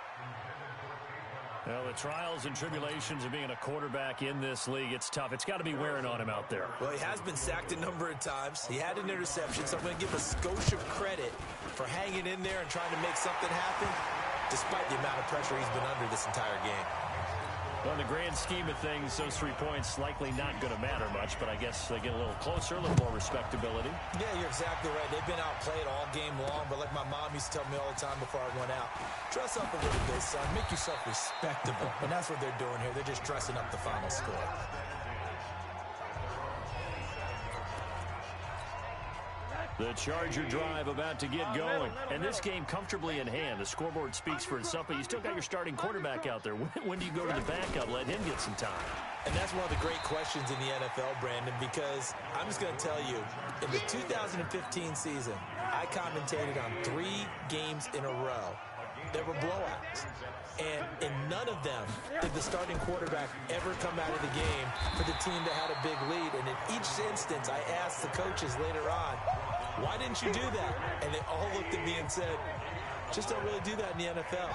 Well, the trials and tribulations of being a quarterback in this league, it's tough. It's got to be wearing on him out there. Well, he has been sacked a number of times. He had an interception, so I'm going to give a Scotia credit for hanging in there and trying to make something happen, despite the amount of pressure he's been under this entire game. Well, in the grand scheme of things, those 3 points likely not going to matter much, but I guess they get a little closer, a little more respectability. Yeah, you're exactly right. They've been outplayed all game long, but like my mom used to tell me all the time before I went out, dress up a little bit, son. Make yourself respectable. And that's what they're doing here. They're just dressing up the final score. The Charger drive about to get going. And this game comfortably in hand. The scoreboard speaks for itself, but you still got your starting quarterback out there. When do you go to the backup, let him get some time? And that's one of the great questions in the NFL, Brandon, because I'm just going to tell you, in the 2015 season, I commentated on 3 games in a row that were blowouts. And in none of them did the starting quarterback ever come out of the game for the team that had a big lead. And in each instance, I asked the coaches later on, why didn't you do that? And they all looked at me and said, just don't really do that in the NFL.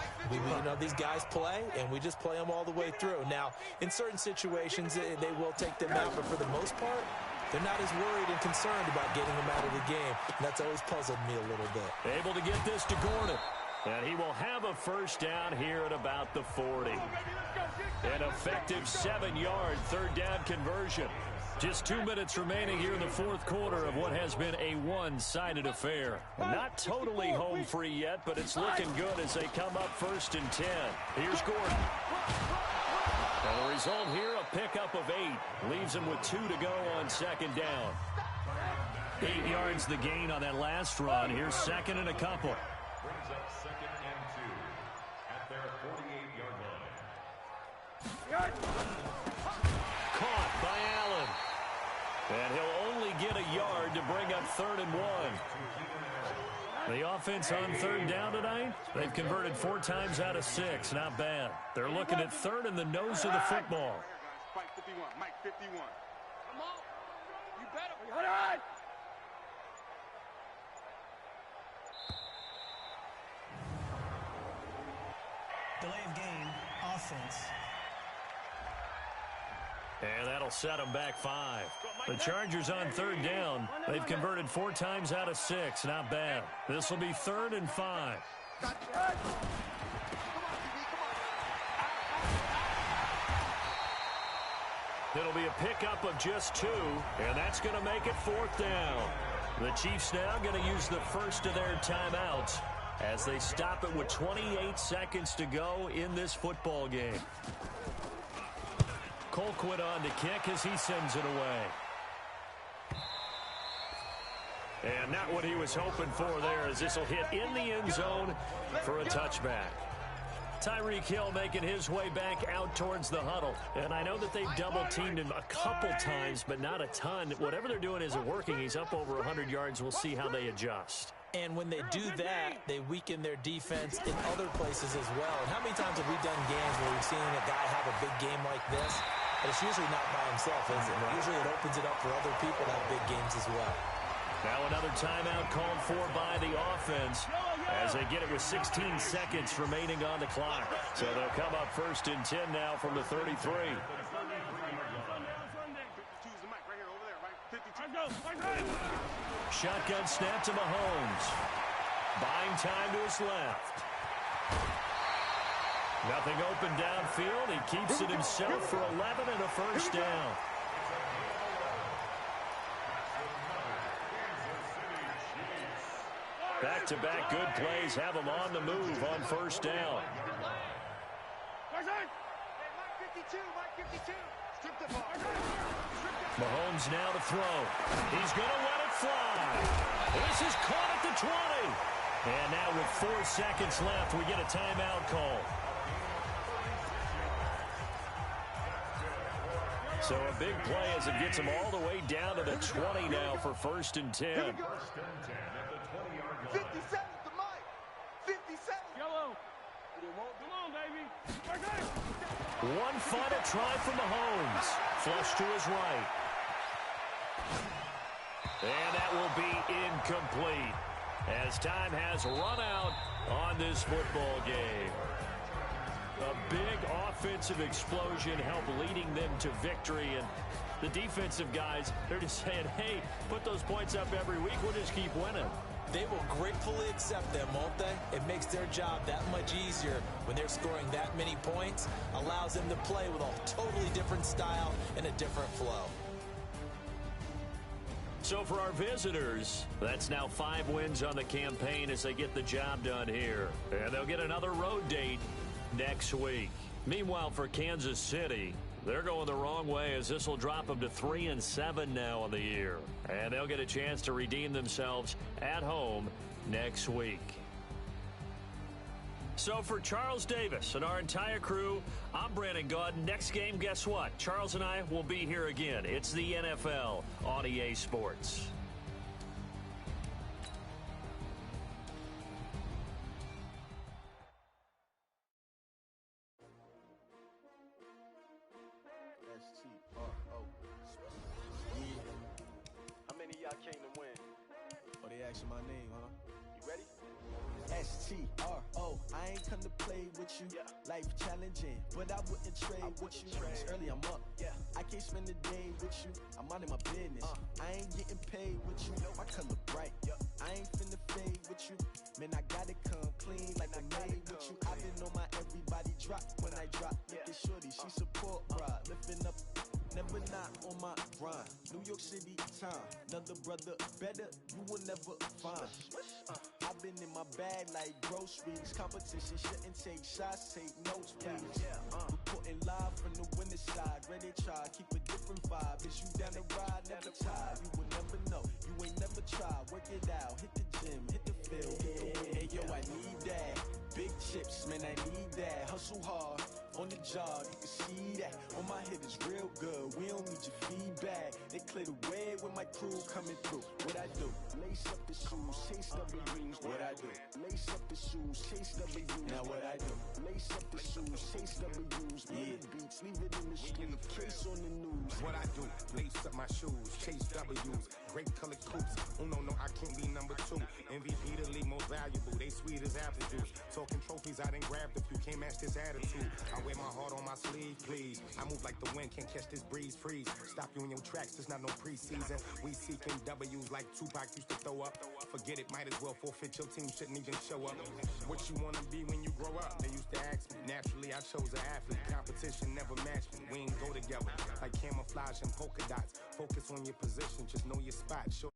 These guys play, and we just play them all the way through. Now, in certain situations, they will take them out, but for the most part, they're not as worried and concerned about getting them out of the game. And that's always puzzled me a little bit. Able to get this to Gordon. And he will have a first down here at about the 40. An effective 7-yard third down conversion. Just 2 minutes remaining here in the fourth quarter of what has been a one-sided affair. Not totally home free yet, but it's looking good as they come up first and 10. Here's Gordon. And the result here, a pickup of 8. Leaves him with 2 to go on second down. 8 yards the gain on that last run. Here's second and a couple. Brings up second and 2 at their 48-yard line. Caught by Allen. And he'll only get a yard to bring up third and 1. The offense on third down tonight, they've converted 4 times out of 6. Not bad. They're looking at third in the nose of the football. Mike 51, Mike 51. Come on. You better. Delay of game, offense. And that'll set them back 5. The Chargers on third down. They've converted 4 times out of 6. Not bad. This will be third and 5. It'll be a pickup of just 2, and that's going to make it fourth down. The Chiefs now going to use the first of their timeouts as they stop it with 28 seconds to go in this football game. Colquitt on to kick as he sends it away. And not what he was hoping for there, as this will hit in the end zone for a touchback. Tyreek Hill making his way back out towards the huddle. And I know that they've double-teamed him a couple times, but not a ton. Whatever they're doing isn't working. He's up over 100 yards. We'll see how they adjust. And when they do that, they weaken their defense in other places as well. And how many times have we done games where we've seen a guy have a big game like this? And it's usually not by himself, is it? Usually it opens it up for other people to have big games as well. Now another timeout called for by the offense as they get it with 16 seconds remaining on the clock. So they'll come up first and 10 now from the 33. Shotgun snap to Mahomes. Buying time to his left. Nothing open downfield. He keeps it himself for 11 and a first down. Back-to-back good plays have him on the move on first down. Mahomes now to throw. He's going to let it fly. This is caught at the 20. And now with 4 seconds left, we get a timeout call. So a big play as it gets him all the way down to the 20 now for first and 10. 57 to Mike. 57. Yellow. Come on, baby. One final try for Mahomes. Flush to his right. And that will be incomplete as time has run out on this football game. A big offensive explosion helped leading them to victory. And the defensive guys, they're just saying, hey, put those points up every week. We'll just keep winning. They will gratefully accept them, won't they? It makes their job that much easier when they're scoring that many points. Allows them to play with a totally different style and a different flow. So for our visitors, that's now 5 wins on the campaign as they get the job done here. And they'll get another road date next week. Meanwhile, for Kansas City, They're going the wrong way as this will drop them to 3-7 now on the year. And they'll get a chance to redeem themselves at home next week. So for Charles Davis and our entire crew, I'm Brandon Gaud. Next game, guess what? Charles and I will be here again. It's the NFL on EA Sports. How many of y'all came to win? Oh, they asking my name, huh? You ready? STRO, I ain't come to play with you. Yeah. Life challenging, but I wouldn't trade with you. It's early, I'm up. Yeah. I can't spend the day with you. I'm minding my business. I ain't getting paid with you. My color bright. I ain't finna fade with you. Man, I gotta come clean like I made with you. I've been on my everybody drop when I drop. Look at shorty, she support ride. Lifting up, never not on my grind. New York City time, another brother better, you will never find. I've been in my bag like groceries. Competition shouldn't take shots, take notes, please. Reporting live from the winning side. Ready to try, keep a different vibe. Is you down the ride, never tired. You will never know, you ain't never tried. Work it out, hit the gym, hit the field, hit the wind. Hey yo, I need that. Big chips, man, I need that. Hustle hard, on the job, you can see that. On my head is real good, we don't need your feedback. They clear the way when my crew coming through. What I do? Lace up the shoes, chase W's. What I do? Lace up the shoes, chase W's. Now what I do? Lace up the shoes, chase W's. Yeah. Beats, leave it in the street, case on the news. What I do? Lace up my shoes, chase W's. Great colored coops. Oh no, I can't be number 2. MVP the league most valuable. They sweet as apple juice. Talking trophies, I done grabbed a few. Can't match this attitude. I wear my heart on my sleeve, please. I move like the wind, can't catch this breeze, freeze. Stop you in your tracks, there's not no preseason. We seeking W's like Tupac used to throw up. Forget it, might as well forfeit. Your team shouldn't even show up. What you wanna be when you grow up? They used to ask me. Naturally, I chose an athlete. Competition never matched me. We ain't go together like camouflage and polka dots. Focus on your position, just know your spot. Sure.